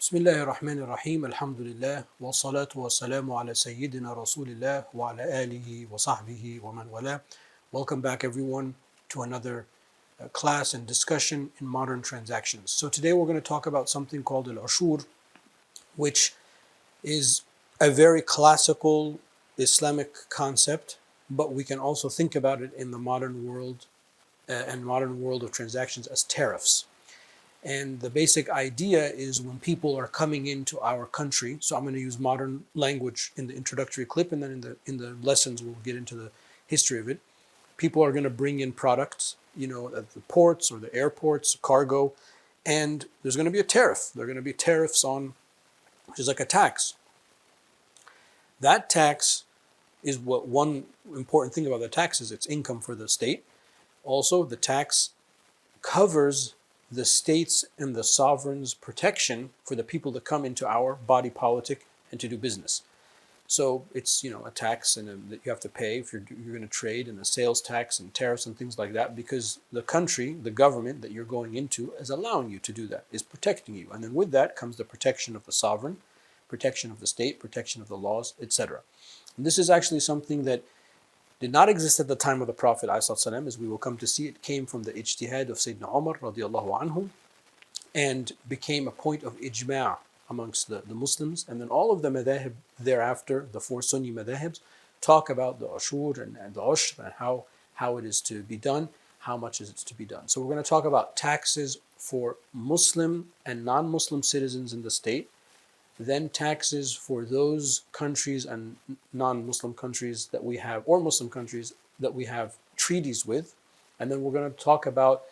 بسم الله الرحمن الرحيم الحمد لله والصلاة والسلام على سيدنا رسول الله وعلى آله وصحبه ومن والاه. Welcome back everyone to another class and discussion in modern transactions. So today we're going to talk about something called al-ashur, which is a very classical Islamic concept, but we can also think about it in the modern world and modern world of transactions as tariffs. And the basic idea is when people are coming into our country, so I'm going to use modern language in the introductory clip, and then in the lessons we'll get into the history of it. People are going to bring in products, at the ports or the airports, cargo, and there's going to be a tariff. There are going to be tariffs on, which is like a tax. That tax is what one important thing about the tax is it's income for the state. Also, the tax covers the states and the sovereign's protection for the people that come into our body politic and to do business. So it's a tax that you have to pay if you're going to trade, and a sales tax and tariffs and things like that, because the country, the government that you're going into is allowing you to do that, is protecting you. And then with that comes the protection of the sovereign, protection of the state, protection of the laws, etc. And this is actually something that did not exist at the time of the Prophet ﷺ, as we will come to see. It came from the ijtihad of Sayyidina Umar radiallahu anhu and became a point of ijma' amongst the Muslims. And then all of the madhahib thereafter, the four Sunni madhahibs, talk about the ashur and the ushr and how it is to be done, how much is it to be done. So we're going to talk about taxes for Muslim and non-Muslim citizens in the state, then taxes for those countries and non-Muslim countries that we have, or Muslim countries that we have treaties with. And then we're going to talk about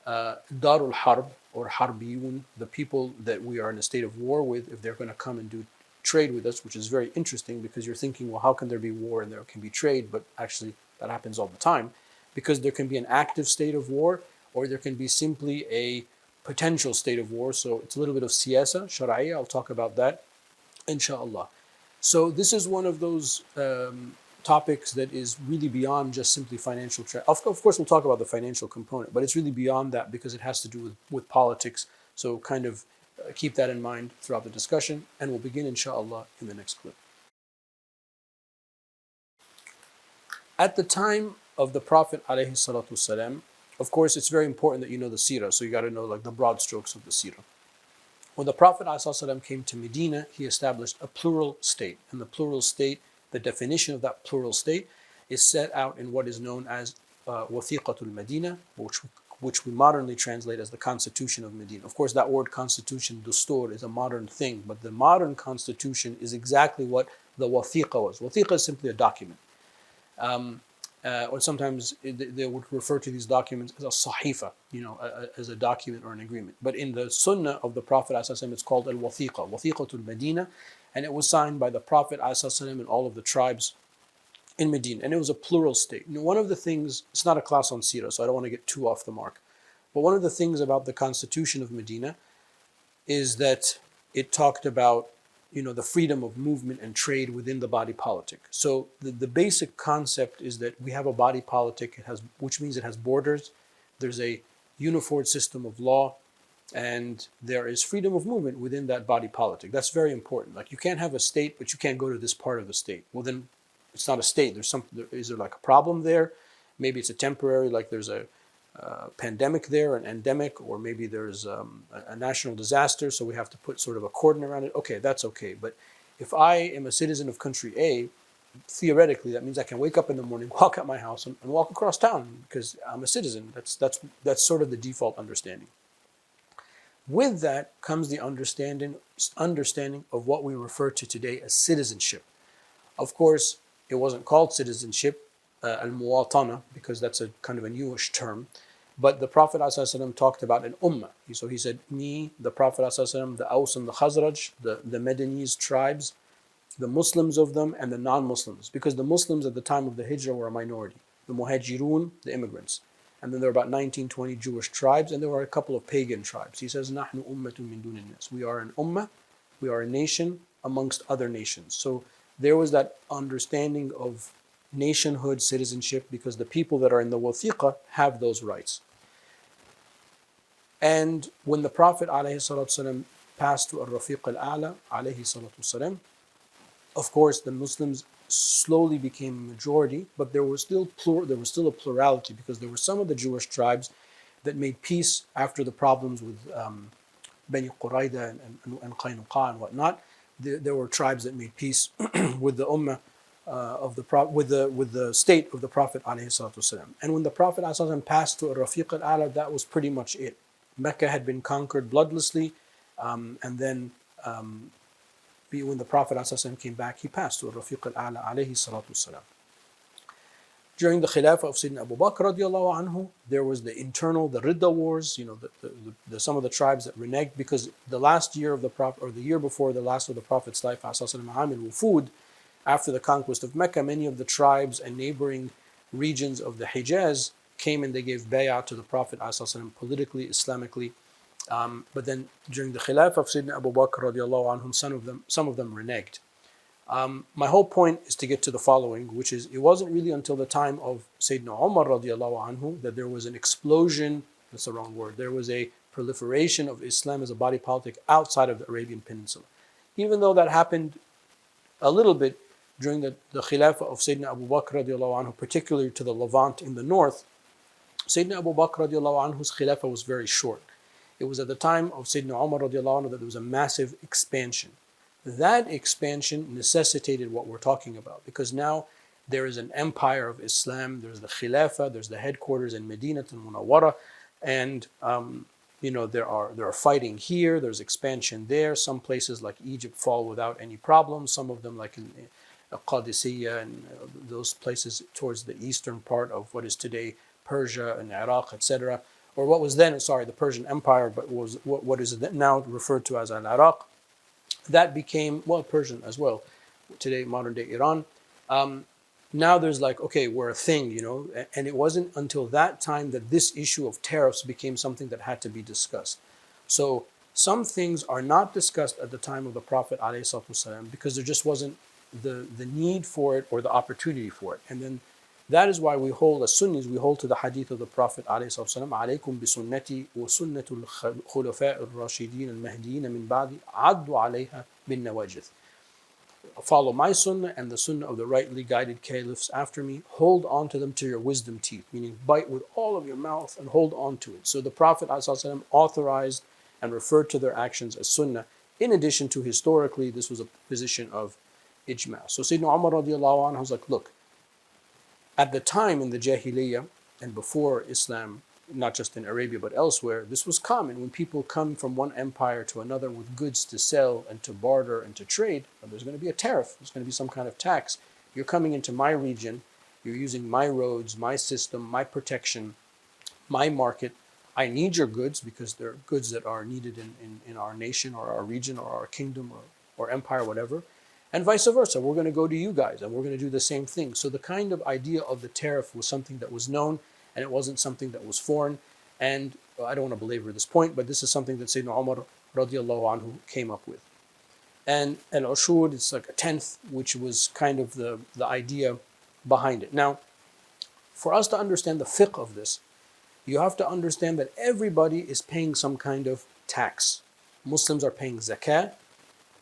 Darul Harb or Harbiyun, the people that we are in a state of war with, if they're going to come and do trade with us, which is very interesting because you're thinking, well, how can there be war and there can be trade? But actually that happens all the time, because there can be an active state of war, or there can be simply a potential state of war. So it's a little bit of siyasa, shar'iyya. I'll talk about that, inshallah. So this is one of those topics that is really beyond just simply financial. Of course, we'll talk about the financial component, but it's really beyond that because it has to do with politics. So kind of keep that in mind throughout the discussion, and we'll begin, inshallah, in the next clip. At the time of the Prophet ﷺ, of course, it's very important that you know the seerah, so you got to know like the broad strokes of the seerah. When the Prophet ﷺ came to Medina, he established a plural state. And the plural state, the definition of that plural state is set out in what is known as Wathiqatul Medina, which we modernly translate as the Constitution of Medina. Of course, that word constitution, dustur, is a modern thing, but the modern constitution is exactly what the Wathiqa was. Wathiqa is simply a document. Or sometimes they would refer to these documents as a sahifa, as a document or an agreement. But in the sunnah of the Prophet ﷺ, it's called al-wathiqa, wathiqatul Medina, and it was signed by the Prophet ﷺ and all of the tribes in Medina, and it was a plural state. One of the things, it's not a class on seerah, so I don't want to get too off the mark, but one of the things about the Constitution of Medina is that it talked about the freedom of movement and trade within the body politic. So the basic concept is that we have a body politic, which means it has borders, there's a uniform system of law, and there is freedom of movement within that body politic. That's very important. Like, you can't have a state, but you can't go to this part of the state. Well, then it's not a state. Is there like a problem there? Maybe it's a temporary, like there's a pandemic there, an endemic, or maybe there's a national disaster, so we have to put sort of a cordon around it. Okay, that's okay. But if I am a citizen of country A, theoretically, that means I can wake up in the morning, walk out my house, and walk across town because I'm a citizen. That's sort of the default understanding. With that comes the understanding of what we refer to today as citizenship. Of course, it wasn't called citizenship, al-muwatana, because that's a kind of a newish term. But the Prophet ﷺ talked about an ummah. So he said, me, the Prophet ﷺ, the Aus and the Khazraj, the Madanese tribes, the Muslims of them, and the non-Muslims. Because the Muslims at the time of the Hijrah were a minority. The Muhajirun, the immigrants. And then there were about 19, 20 Jewish tribes, and there were a couple of pagan tribes. He says, نَحْنُ أُمَّةٌ مِّن دُونِ النَّاسِ. We are an ummah, we are a nation amongst other nations. So there was that understanding of nationhood, citizenship, because the people that are in the wathiqa have those rights. And when the Prophet ﷺ passed to Ar-Rafiq al-A'la, alayhi salatu wasalam, of course, the Muslims slowly became a majority, but there was still a plurality, because there were some of the Jewish tribes that made peace after the problems with Bani Qurayda and Qaynuqa and whatnot. There were tribes that made peace with the Ummah with the state of the Prophet ﷺ. And when the Prophet ﷺ passed to Rafiq al-A'la, that was pretty much it. Mecca had been conquered bloodlessly, and then when the Prophet ﷺ came back, he passed to Rafiq al-A'la alayhi salatu wasalam. During the Khilafah of Sayyidina Abu Bakr radiallahu anhu, there was the Ridda wars, some of the tribes that reneged, because the last year of the Prophet, or the year before the last of the Prophet's life, Amil Wufud, after the conquest of Mecca, many of the tribes and neighboring regions of the Hijaz came and they gave bay'ah to the Prophet ﷺ politically, Islamically. But then during the Khilafah of Sayyidina Abu Bakr radiallahu anhum, some of them reneged. My whole point is to get to the following, which is, it wasn't really until the time of Sayyidina Umar radiallahu anhu that there was an explosion, that's the wrong word, there was a proliferation of Islam as a body politic outside of the Arabian Peninsula. Even though that happened a little bit during the Khilafah of Sayyidina Abu Bakr radiallahu anhu, particularly to the Levant in the north, Sayyidina Abu Bakr radiallahu anhu's Khilafah was very short. It was at the time of Sayyidina Umar radiallahu anhu that there was a massive expansion. That expansion necessitated what we're talking about, because now there is an empire of Islam, there's the Khilafah, there's the headquarters in Medina al-Munawwara, and there are fighting here, there's expansion there. Some places like Egypt fall without any problems, some of them like in Qadisiyah and those places towards the eastern part of what is today Persia and Iraq, etc., or what was then, the Persian Empire, but was what is now referred to as Al-Iraq. That became, Persian as well, today modern day Iran. Now there's we're a thing, and it wasn't until that time that this issue of tariffs became something that had to be discussed. So some things are not discussed at the time of the Prophet ﷺ because there just wasn't the need for it or the opportunity for it. And then that is why we hold, as Sunnis, we hold to the hadith of the Prophet ﷺ, عَلَيْكُمْ بِسُنَّتِي وَسُنَّةُ الْخُلَفَاءِ الرَّاشِدِينَ الْمَهْدِيِّينَ مِنْ بَعْدِ عَضُّوا عَلَيْهَا بِالنَّوَاجِذِ. Follow my sunnah and the sunnah of the rightly guided caliphs after me. Hold on to them to your wisdom teeth, meaning bite with all of your mouth and hold on to it. So the Prophet ﷺ authorized and referred to their actions as sunnah. In addition to, historically, this was a position of ijma. So Sayyidina Umar radiallahu anhu was like, look, at the time in the Jahiliyyah and before Islam, not just in Arabia but elsewhere, this was common. When people come from one empire to another with goods to sell and to barter and to trade, there's going to be a tariff, there's going to be some kind of tax. You're coming into my region, you're using my roads, my system, my protection, my market. I need your goods because they're goods that are needed in our nation or our region or our kingdom or empire, whatever. And vice versa, we're going to go to you guys and we're going to do the same thing. So the kind of idea of the tariff was something that was known, and it wasn't something that was foreign. And I don't want to belabor this point, but this is something that Sayyidina Umar radiallahu anhu came up with. And al-ushur, it's like a tenth, which was kind of the idea behind it. Now, for us to understand the fiqh of this, you have to understand that everybody is paying some kind of tax. Muslims are paying zakah,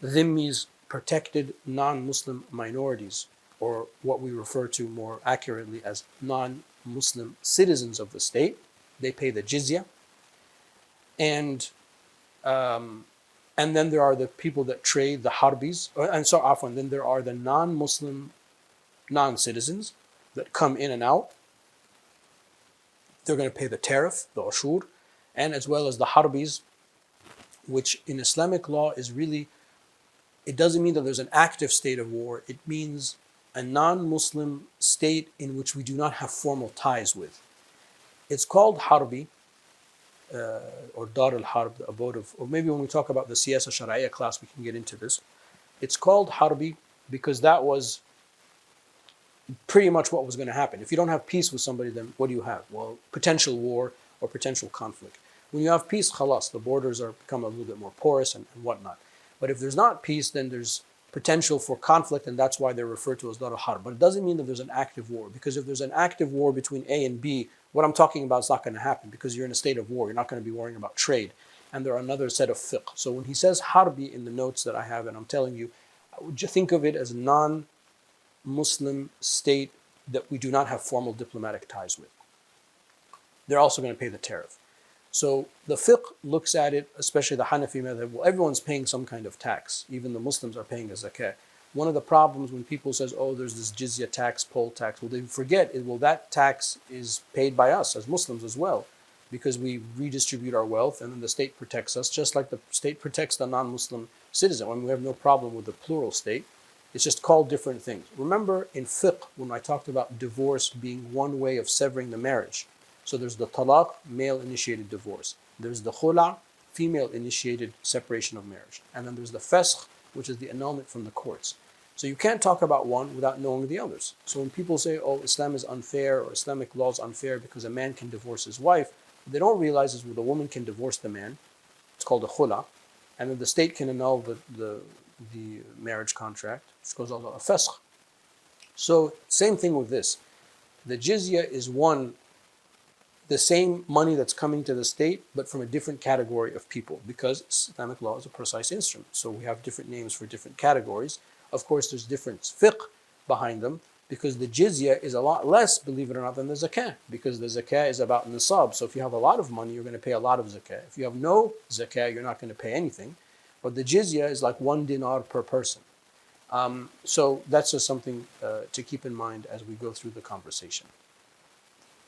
dhimmis, protected non-Muslim minorities, or what we refer to more accurately as non-Muslim citizens of the state, they pay the jizya. And then there are the people that trade, the harbis, then there are the non-Muslim non-citizens that come in and out. They're going to pay the tariff, the ushur, and as well as the harbis, which in Islamic law is really, it doesn't mean that there's an active state of war. It means a non-Muslim state in which we do not have formal ties with. It's called harbi, or dar al-harb, the abode of, or maybe when we talk about the siyasa shari'ah class, we can get into this. It's called harbi because that was pretty much what was going to happen. If you don't have peace with somebody, then what do you have? Well, potential war or potential conflict. When you have peace, khalas, the borders become a little bit more porous and whatnot. But if there's not peace, then there's potential for conflict, and that's why they're referred to as dar al-harb. But it doesn't mean that there's an active war, because if there's an active war between A and B, what I'm talking about is not going to happen, because you're in a state of war. You're not going to be worrying about trade. and there are another set of fiqh. So when he says harbi in the notes that I have, and I'm telling you, would you think of it as a non-Muslim state that we do not have formal diplomatic ties with? They're also going to pay the tariff. So the fiqh looks at it, especially the Hanafi madhab, well, everyone's paying some kind of tax. Even the Muslims are paying a zakah. One of the problems when people says, oh, there's this jizya tax, poll tax, well, they forget, well, that tax is paid by us as Muslims as well, because we redistribute our wealth and then the state protects us, just like the state protects the non-Muslim citizen. I mean, we have no problem with the plural state. It's just called different things. Remember in fiqh, when I talked about divorce being one way of severing the marriage, so there's the talaq, male-initiated divorce. There's the khula, female-initiated separation of marriage. And then there's the fasakh, which is the annulment from the courts. So you can't talk about one without knowing the others. So when people say, oh, Islam is unfair or Islamic law is unfair because a man can divorce his wife, what they don't realize is well, the woman can divorce the man. It's called a khula. And then the state can annul the marriage contract, which goes also a fasakh. So same thing with this. The jizya is the same money that's coming to the state, but from a different category of people, because Islamic law is a precise instrument. So we have different names for different categories. Of course, there's different fiqh behind them, because the jizya is a lot less, believe it or not, than the zakah, because the zakah is about nisab. So if you have a lot of money, you're going to pay a lot of zakah. If you have no zakah, you're not going to pay anything. But the jizya is like 1 dinar per person. So that's just something to keep in mind as we go through the conversation.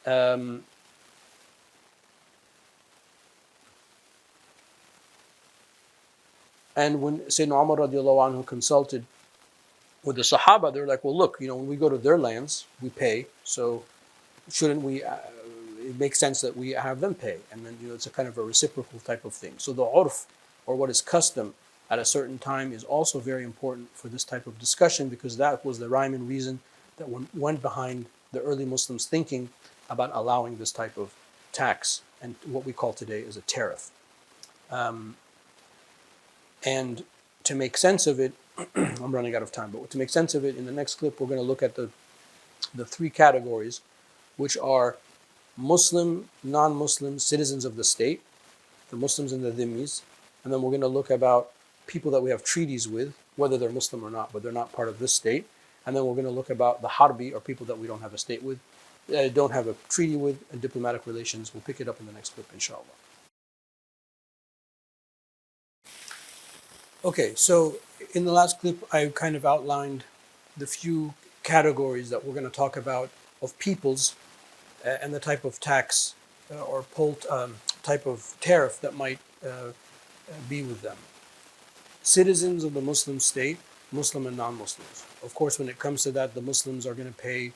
And when Sayyidina Umar radiallahu anhu consulted with the Sahaba, they're like, well, look, when we go to their lands, we pay. So shouldn't we, it makes sense that we have them pay. And then, it's a kind of a reciprocal type of thing. So the urf, or what is custom at a certain time, is also very important for this type of discussion, because that was the rhyme and reason that went behind the early Muslims thinking about allowing this type of tax, and what we call today is a tariff. And to make sense of it, I'm running out of time, but to make sense of it, in the next clip, we're going to look at the three categories, which are Muslim, non-Muslim, citizens of the state, the Muslims and the dhimmis, and then we're going to look about people that we have treaties with, whether they're Muslim or not, but they're not part of this state, and then we're going to look about the harbi, or people that we don't have a state with, don't have a treaty with, and diplomatic relations. We'll pick it up in the next clip, inshallah. Okay, so in the last clip, I kind of outlined the few categories that we're going to talk about of peoples and the type of tax or type of tariff that might be with them. Citizens of the Muslim state, Muslim and non-Muslims. Of course, when it comes to that, the Muslims are going to pay,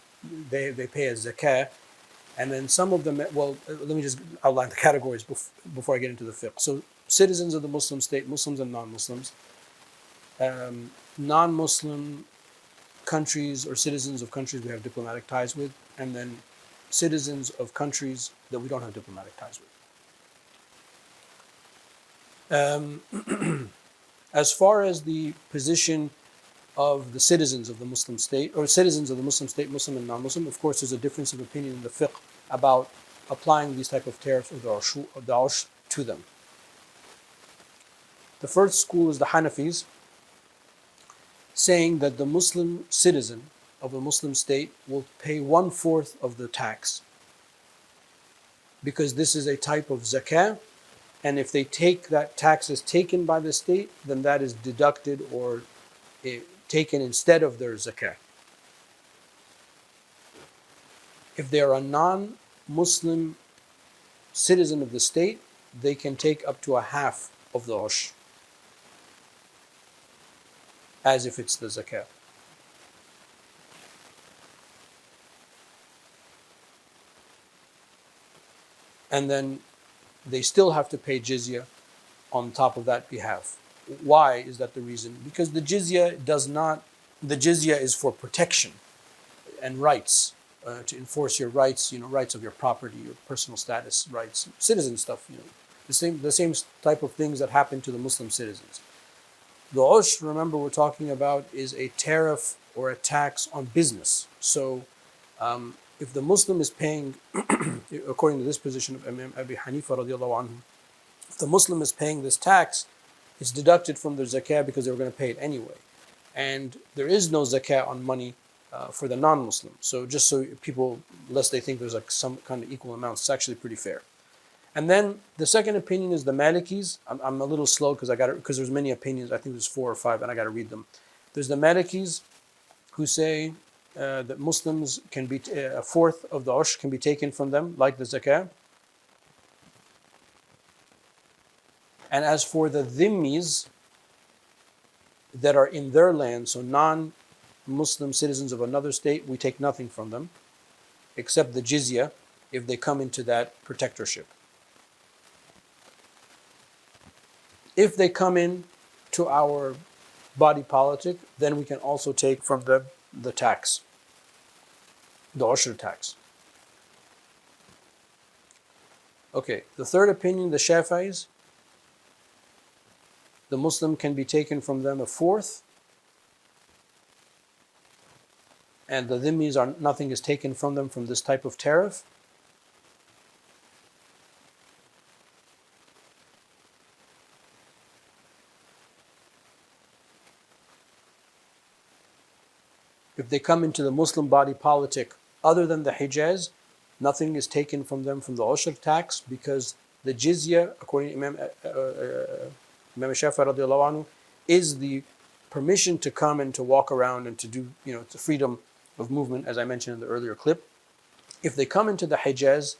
they pay a zakah, and then some of them, well, let me just outline the categories before I get into the fiqh. So citizens of the Muslim state, Muslims and non-Muslims. Non-Muslim countries or citizens of countries we have diplomatic ties with, and then citizens of countries that we don't have diplomatic ties with. As far as the position of the citizens of the Muslim state, or citizens of the Muslim state, Muslim and non-Muslim, of course there's a difference of opinion in the fiqh about applying these type of tariffs or the ush to them. The first school is the Hanafis, saying that the Muslim citizen of a Muslim state will pay 1/4 of the tax, because this is a type of zakah, and if they take that tax is taken by the state, then that is deducted or taken instead of their zakah. If they are a non-Muslim citizen of the state, they can take up to 1/2 of the ush, as if it's the zakah. And then they still have to pay jizya on top of that behalf. Why is that the reason? Because the jizya is for protection and rights, to enforce your rights, rights of your property, your personal status rights, citizen stuff, the same type of things that happen to the Muslim citizens. The ush, remember we're talking about, is a tariff or a tax on business. So if the Muslim is paying, according to this position of Imam Abi Hanifa radiallahu anhu, If the Muslim is paying this tax, it's deducted from their zakah because they were going to pay it anyway. And there is no zakah on money for the non-Muslim. So just so people, lest they think there's like some kind of equal amounts, it's actually pretty fair. And then the second opinion is the Malikis. I'm a little slow because there's many opinions. I think there's 4 or 5, and I got to read them. There's the Malikis who say that Muslims can be a fourth of the Ushr can be taken from them, like the zakah. And as for the dhimmis that are in their land, so non-Muslim citizens of another state, we take nothing from them, except the jizya if they come into that protectorship. If they come in to our body politic, then we can also take from them the tax, the Ushr tax. Okay, the third opinion, the Shafi'is, the Muslim can be taken from them a fourth, and the dhimmis are nothing is taken from them from this type of tariff. If they come into the Muslim body politic other than the Hijaz, nothing is taken from them from the Ushr tax because the jizya, according to Imam Shafi'i radiallahu anhu, is the permission to come and to walk around and to do, the freedom of movement, as I mentioned in the earlier clip. If they come into the Hijaz,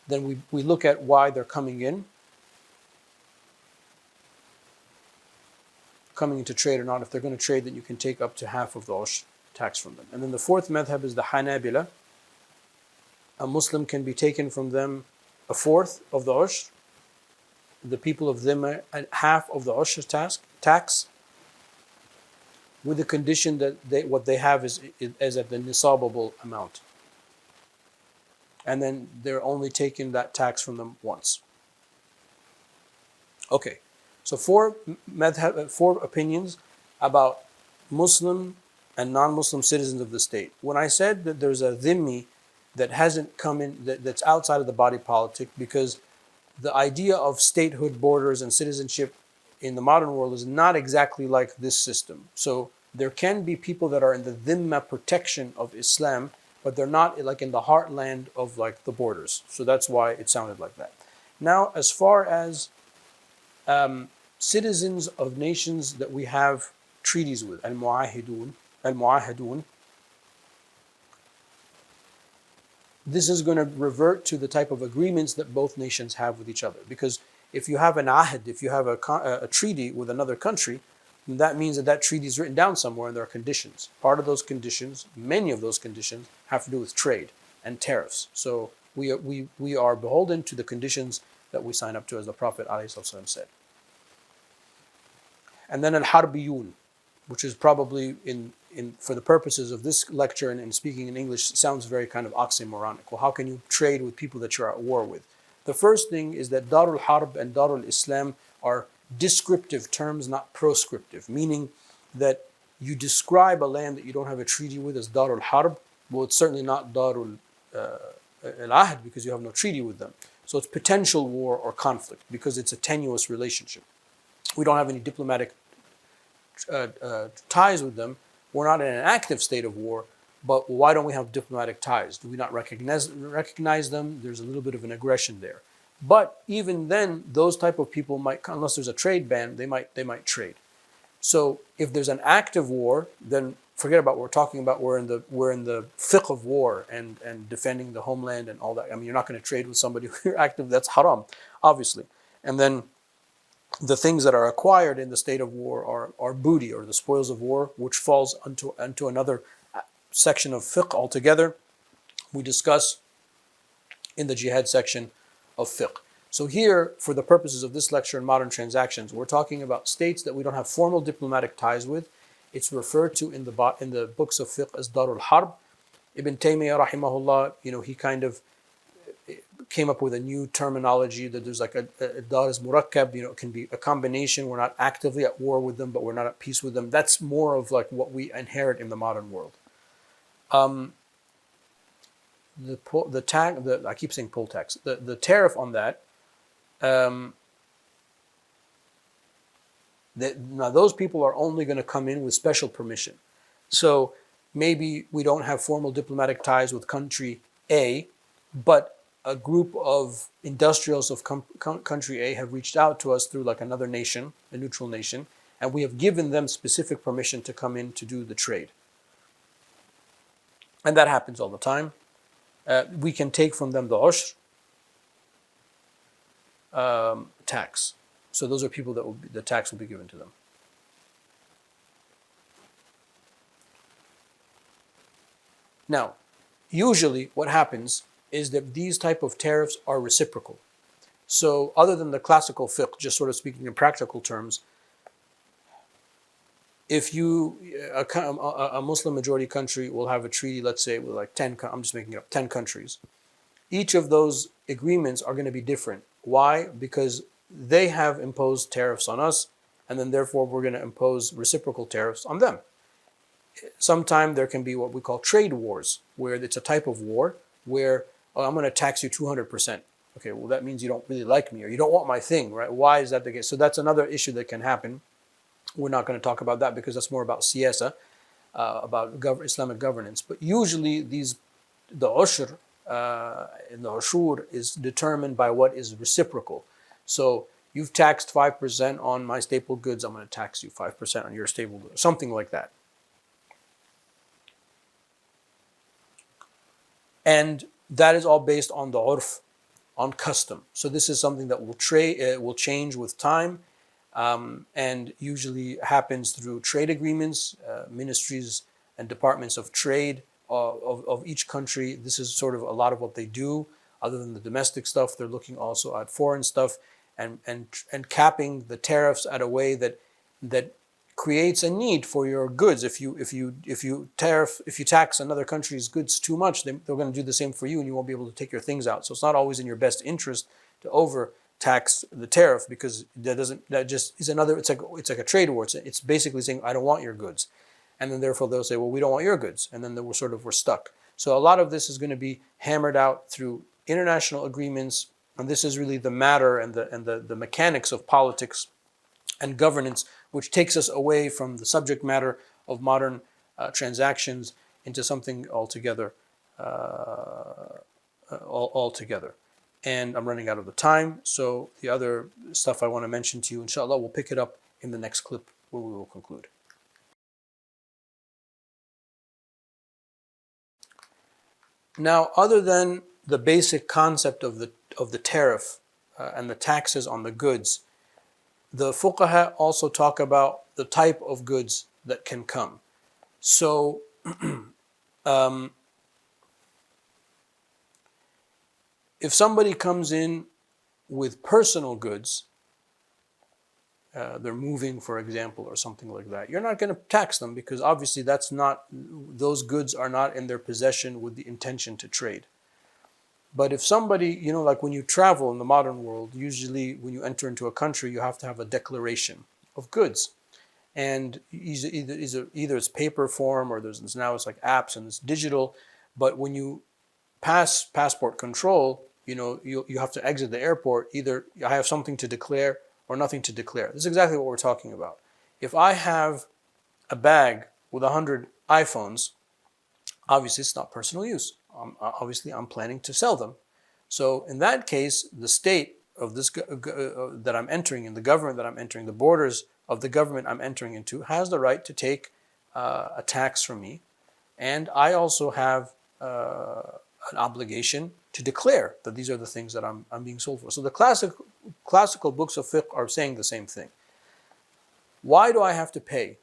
then we look at why they're coming into trade or not. If they're going to trade, then you can take up to half of the Ushr tax from them. And then the fourth madhab is the Hanabila. A Muslim can be taken from them a fourth of the Ushr, the people of Dhimma half of the Ushr tax, with the condition that what they have is at the nisabable amount. And then they're only taking that tax from them once. Okay, so four opinions about Muslim and non-Muslim citizens of the state. When I said that there's a dhimmi that hasn't come in, that's outside of the body politic, because the idea of statehood, borders, and citizenship in the modern world is not exactly like this system. So there can be people that are in the dhimma protection of Islam, but they're not like in the heartland of like the borders. So that's why it sounded like that. Now, as far as citizens of nations that we have treaties with, al-mu'ahidun, this is going to revert to the type of agreements that both nations have with each other. Because if you have an ahd, if you have a treaty with another country, that means that treaty is written down somewhere and there are conditions. Part of those conditions, many of those conditions, have to do with trade and tariffs. So we are beholden to the conditions that we sign up to, as the Prophet ﷺ said. And then al-harbiyun, which is probably for the purposes of this lecture and speaking in English, sounds very kind of oxymoronic. Well, how can you trade with people that you're at war with? The first thing is that Darul Harb and Darul Islam are descriptive terms, not proscriptive, meaning that you describe a land that you don't have a treaty with as Darul Harb. Well, it's certainly not Darul Al-Ahd because you have no treaty with them. So it's potential war or conflict because it's a tenuous relationship. We don't have any diplomatic ties with them. We're not in an active state of war, but why don't we have diplomatic ties? Do we not recognize them? There's a little bit of an aggression there. But even then, those type of people might, unless there's a trade ban, they might trade. So if there's an active war, then forget about what we're talking about. We're in the fiqh of war and defending the homeland and all that. I mean, you're not going to trade with somebody who's active. That's haram, obviously. And then the things that are acquired in the state of war are booty, or the spoils of war, which falls into another section of fiqh altogether. We discuss in the jihad section of fiqh. So here, for the purposes of this lecture in modern transactions, we're talking about states that we don't have formal diplomatic ties with. It's referred to in the books of fiqh as Darul Harb. Ibn Taymiyyah rahimahullah, he kind of came up with a new terminology that there's like a dar is murakkab, it can be a combination. We're not actively at war with them, but we're not at peace with them. That's more of like what we inherit in the modern world. I keep saying poll tax. The tariff on that Now those people are only going to come in with special permission. So maybe we don't have formal diplomatic ties with country A, but a group of industrials of country A have reached out to us through like another nation, a neutral nation, and we have given them specific permission to come in to do the trade. And that happens all the time. We can take from them the ushr, tax. So those are people that the tax will be given to them. Now, usually what happens is that these type of tariffs are reciprocal. So other than the classical fiqh, just sort of speaking in practical terms, if a Muslim majority country will have a treaty, let's say with like 10, I'm just making it up, 10 countries. Each of those agreements are going to be different. Why? Because they have imposed tariffs on us, and then therefore we're going to impose reciprocal tariffs on them. Sometimes there can be what we call trade wars, where it's a type of war where, oh, I'm going to tax you 200%. Okay, well, that means you don't really like me or you don't want my thing, right? Why is that the case? So that's another issue that can happen. We're not going to talk about that because that's more about siyasa, about Islamic governance. But usually the ushr in the ushur is determined by what is reciprocal. So you've taxed 5% on my staple goods, I'm going to tax you 5% on your staple goods, something like that. And that is all based on the urf, on custom. So this is something that will change with time, and usually happens through trade agreements, ministries and departments of trade of each country. This is sort of a lot of what they do. Other than the domestic stuff, they're looking also at foreign stuff and capping the tariffs at a way that creates a need for your goods. If you tax another country's goods too much, they're going to do the same for you, and you won't be able to take your things out. So it's not always in your best interest to overtax the tariff, because it's like a trade war. It's basically saying, I don't want your goods, and then therefore they'll say, well, we don't want your goods, and then we're stuck. So a lot of this is going to be hammered out through international agreements, and this is really the matter and the mechanics of politics and governance, which takes us away from the subject matter of modern transactions into something altogether. And I'm running out of the time, so the other stuff I want to mention to you, inshallah, we'll pick it up in the next clip where we will conclude. Now, other than the basic concept of the tariff and the taxes on the goods, the fuqaha also talk about the type of goods that can come. So, if somebody comes in with personal goods, they're moving, for example, or something like that, you're not going to tax them, because obviously those goods are not in their possession with the intention to trade. But if somebody, like when you travel in the modern world, usually when you enter into a country, you have to have a declaration of goods. And either it's paper form, or now it's like apps and it's digital. But when you pass passport control, you have to exit the airport. Either I have something to declare or nothing to declare. This is exactly what we're talking about. If I have a bag with 100 iPhones, obviously it's not personal use. Obviously, I'm planning to sell them. So in that case, the state of this that I'm entering in, the government that I'm entering, the borders of the government I'm entering into, has the right to take a tax from me. And I also have an obligation to declare that these are the things that I'm being sold for. So the classical books of fiqh are saying the same thing. Why do I have to pay?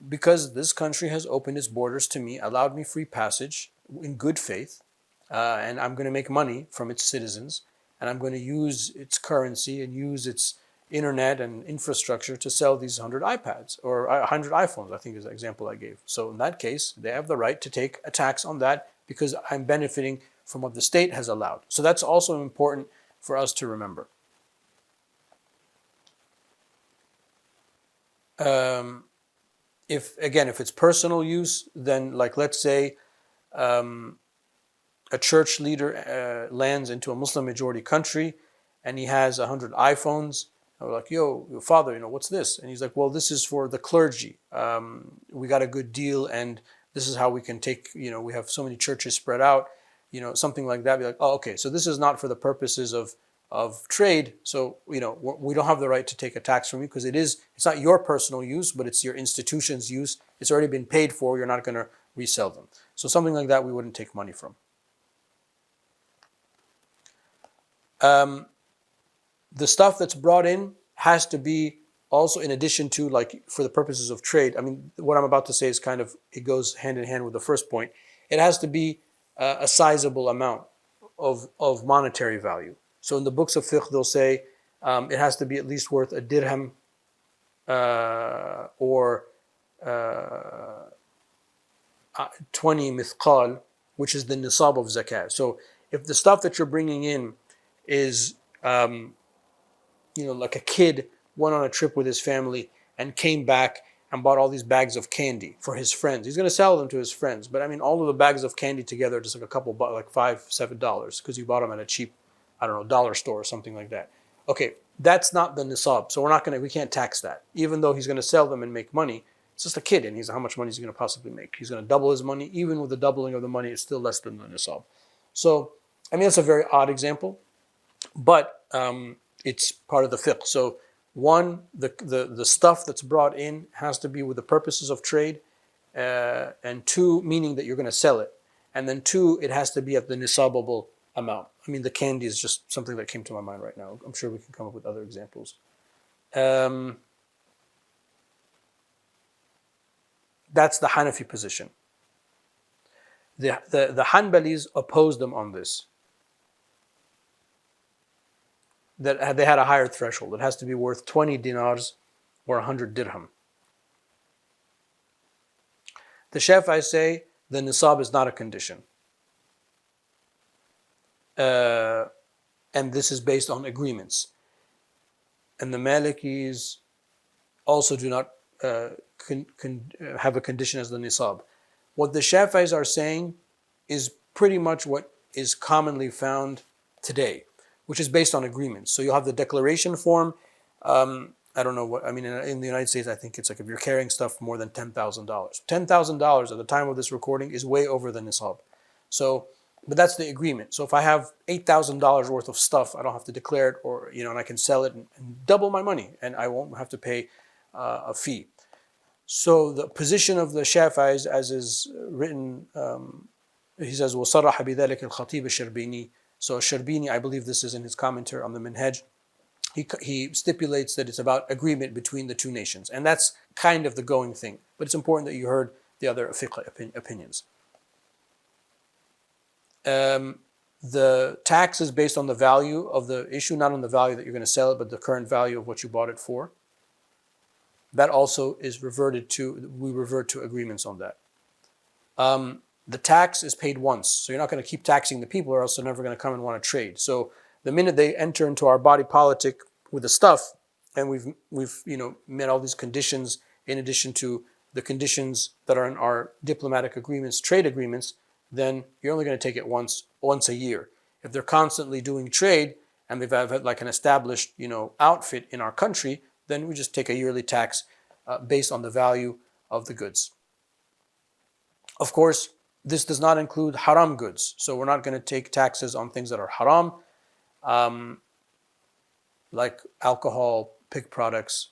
Because this country has opened its borders to me, allowed me free passage in good faith, and I'm going to make money from its citizens, and I'm going to use its currency and use its internet and infrastructure to sell these 100 iPads or 100 iPhones, I think is the example I gave. So in that case, they have the right to take a tax on that, because I'm benefiting from what the state has allowed. So that's also important for us to remember. If it's personal use, then like let's say a church leader lands into a Muslim majority country and he has 100 iPhones, And we're like, yo, your father, what's this? And he's like, well, this is for the clergy. We got a good deal, and this is how we can take, we have so many churches spread out, something like that. Be like, oh, okay, so this is not for the purposes of trade. So, we don't have the right to take a tax from you because it's not your personal use, but it's your institution's use. It's already been paid for. You're not going to resell them. So something like that, we wouldn't take money from. The stuff that's brought in has to be also in addition to, like, for the purposes of trade. I mean, what I'm about to say is it goes hand in hand with the first point. It has to be a sizable amount of monetary value. So in the books of fiqh, they'll say it has to be at least worth a dirham or 20 mithqal, which is the nisab of zakat. So if the stuff that you're bringing in is like a kid went on a trip with his family and came back and bought all these bags of candy for his friends. He's going to sell them to his friends. But I mean, all of the bags of candy together, just like a couple, like $5-7, because you bought them at a cheap, I don't know, dollar store or something like that. Okay, that's not the nisab. So we can't tax that. Even though he's going to sell them and make money, it's just a kid, and how much money is he going to possibly make? He's going to double his money. Even with the doubling of the money, it's still less than the nisab. So, I mean, that's a very odd example, but it's part of the fiqh. So one, the stuff that's brought in has to be with the purposes of trade, and two, meaning that you're going to sell it, and then two, it has to be at the nisabable amount. I mean, the candy is just something that came to my mind right now. I'm sure we can come up with other examples. That's the Hanafi position. The Hanbalis opposed them on this. That they had a higher threshold. It has to be worth 20 dinars or 100 dirham. The Shafi'i say the nisab is not a condition. And this is based on agreements. And the Malikis also do not have a condition as the nisab. What the Shafi'is are saying is pretty much what is commonly found today, which is based on agreements. So you'll have the declaration form. I don't know what, I mean, in the United States, I think it's like if you're carrying stuff more than $10,000. $10,000 at the time of this recording is way over the nisab. So, but that's the agreement. So if I have $8,000 worth of stuff, I don't have to declare it, or, and I can sell it and double my money, and I won't have to pay a fee. So the position of the Shafi'is, as is written, he says, وَصَرَّحَ بِذَلِكَ الْخَطِيبُ الشَّرْبِينِي. So Sharbini, I believe this is in his commentary on the Minhaj, he stipulates that it's about agreement between the two nations. And that's kind of the going thing. But it's important that you heard the other fiqh opinions. The tax is based on the value of the issue, not on the value that you're going to sell it, but the current value of what you bought it for. That also is we revert to agreements on that. The tax is paid once, so you're not going to keep taxing the people, or else they're never going to come and want to trade. So the minute they enter into our body politic with the stuff, and we've met all these conditions in addition to the conditions that are in our diplomatic agreements, trade agreements, then you're only going to take it once a year. If they're constantly doing trade and they've had like an established outfit in our country, then we just take a yearly tax based on the value of the goods. Of course, this does not include haram goods. So we're not going to take taxes on things that are haram, like alcohol, pig products.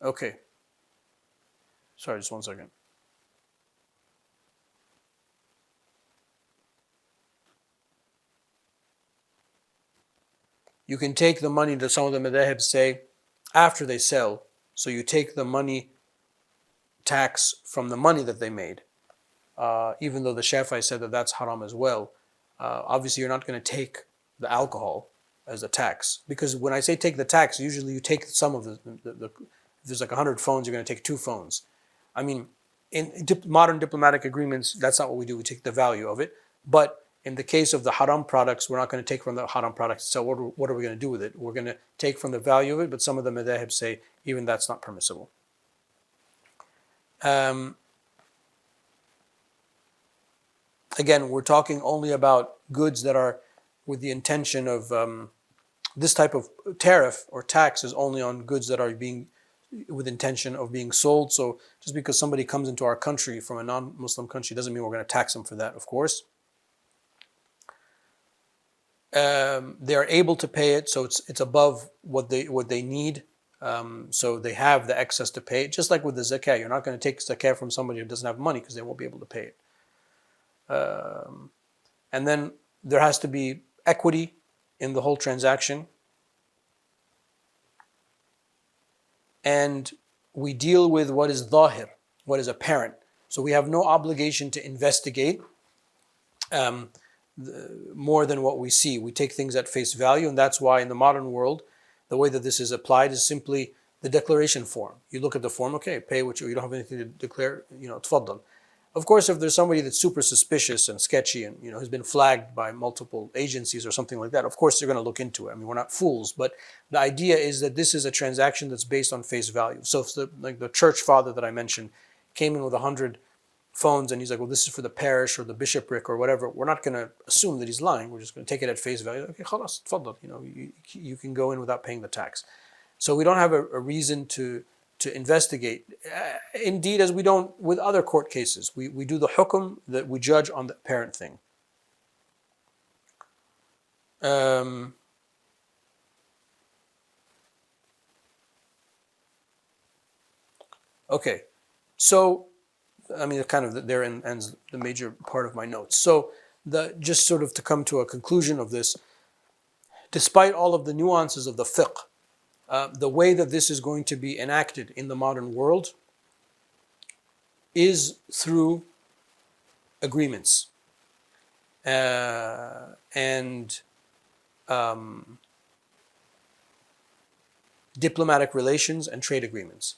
Okay. Sorry, just 1 second. You can take the money that some of the madhahib say after they sell. So you take the money tax from the money that they made. Even though the Shafi'i said that that's haram as well. Obviously, you're not going to take the alcohol as a tax. Because when I say take the tax, usually you take some of the if there's like 100 phones, you're going to take 2 phones. I mean, in modern diplomatic agreements, that's not what we do. We take the value of it. But In the case of the haram products, we're not going to take from the haram products. So what are we going to do with it? We're going to take from the value of it, but some of the madhahib say even that's not permissible. Again, we're talking only about goods that are with the intention of this type of tariff or tax is only on goods that are being with intention of being sold. So just because somebody comes into our country from a non-Muslim country doesn't mean we're going to tax them for that, of course. They're able to pay it, so it's above what they need. So they have the excess to pay it. Just like with the zakah, you're not going to take zakah from somebody who doesn't have money because they won't be able to pay it. And then there has to be equity in the whole transaction. And we deal with what is dhahir, what is apparent. So we have no obligation to investigate more than what we see. We take things at face value, and that's why in the modern world, the way that this is applied is simply the declaration form. You look at the form, okay, pay what you don't have anything to declare, tfaddal. Of course, if there's somebody that's super suspicious and sketchy and has been flagged by multiple agencies or something like that, of course they're going to look into it. I mean, we're not fools, but the idea is that this is a transaction that's based on face value. So if the church father that I mentioned came in with 100 phones and he's like, well, this is for the parish or the bishopric or whatever, we're not going to assume that he's lying. We're just going to take it at face value. Okay, khalas, tfaddal, you can go in without paying the tax. So we don't have a reason to investigate. Indeed, as we don't with other court cases. We do the hukm that we judge on the apparent thing. Okay, so I mean, kind of there ends the major part of my notes. So just sort of to come to a conclusion of this, despite all of the nuances of the fiqh, the way that this is going to be enacted in the modern world is through agreements and diplomatic relations and trade agreements.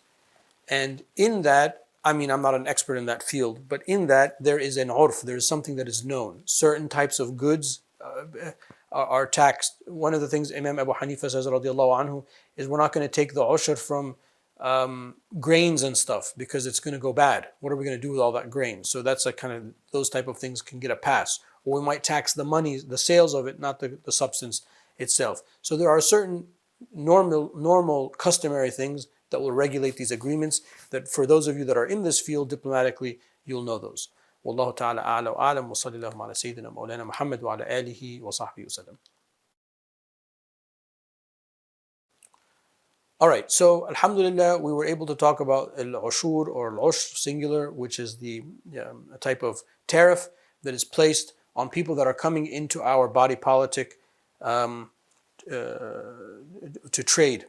And in that, I mean, I'm not an expert in that field, but in that there is an urf, there is something that is known. Certain types of goods are taxed. One of the things Imam Abu Hanifa says, radiallahu anhu, is we're not going to take the ushr from grains and stuff because it's going to go bad. What are we going to do with all that grain? So that's like kind of, those type of things can get a pass. Or we might tax the money, the sales of it, not the substance itself. So there are certain normal customary things that will regulate these agreements that for those of you that are in this field diplomatically, you'll know those. والله تعالى أعلى وأعلم وصلى الله على سيدنا مولانا محمد وعلى آله وصحبه وسلم. All right, so alhamdulillah, we were able to talk about al-ushur or al-ushr singular, which is a type of tariff that is placed on people that are coming into our body politic to trade.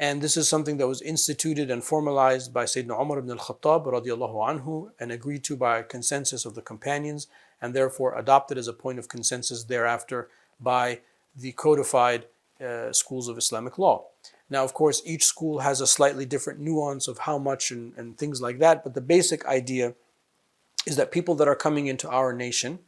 And this is something that was instituted and formalized by Sayyidina Umar ibn al-Khattab radiallahu anhu and agreed to by consensus of the companions and therefore adopted as a point of consensus thereafter by the codified schools of Islamic law. Now, of course, each school has a slightly different nuance of how much and things like that, but the basic idea is that people that are coming into our nation,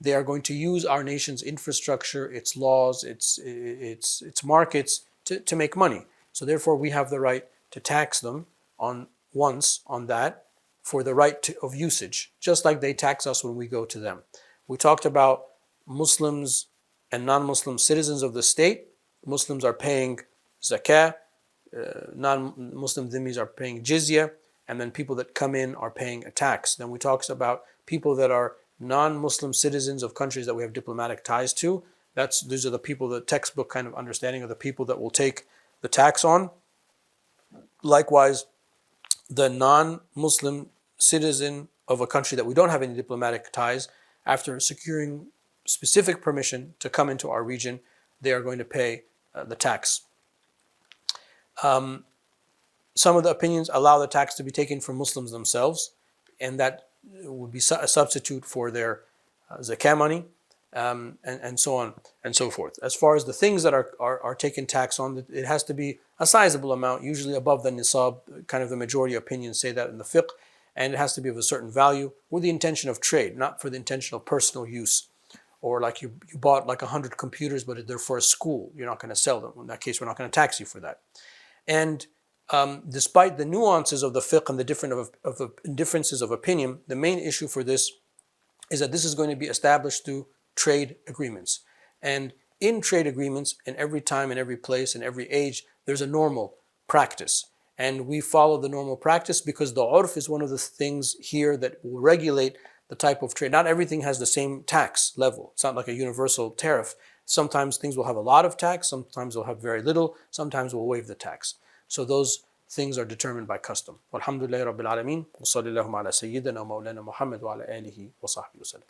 they are going to use our nation's infrastructure, its laws, its markets to make money. So therefore, we have the right to tax them on that for the right of usage, just like they tax us when we go to them. We talked about Muslims and non-Muslim citizens of the state. Muslims are paying zakah, non-Muslim dhimmis are paying jizya, and then people that come in are paying a tax. Then we talked about people that are non-Muslim citizens of countries that we have diplomatic ties to. These are the people, the textbook kind of understanding of the people that will take the tax on. Likewise, the non-Muslim citizen of a country that we don't have any diplomatic ties, after securing specific permission to come into our region, they are going to pay the tax. Some of the opinions allow the tax to be taken from Muslims themselves, and that would be a substitute for their zakah money. And so on and so forth. As far as the things that are taken tax on, it has to be a sizable amount, usually above the nisab. Kind of the majority opinions say that in the fiqh, and it has to be of a certain value with the intention of trade, not for the intention of personal use or like you bought like 100 computers, but they're for a school. You're not going to sell them. In that case, we're not going to tax you for that. And despite the nuances of the fiqh and the differences of opinion, the main issue for this is that this is going to be established through trade agreements. And in trade agreements, in every time, in every place, in every age, there's a normal practice. And we follow the normal practice because the urf is one of the things here that will regulate the type of trade. Not everything has the same tax level. It's not like a universal tariff. Sometimes things will have a lot of tax, sometimes they'll have very little, sometimes we'll waive the tax. So those things are determined by custom. Walhamdulillahi Rabbil Alameen. Wa sallallahu ala Sayyidina Mawlana Muhammad wa ala alihi wa sahbihi wa sallam.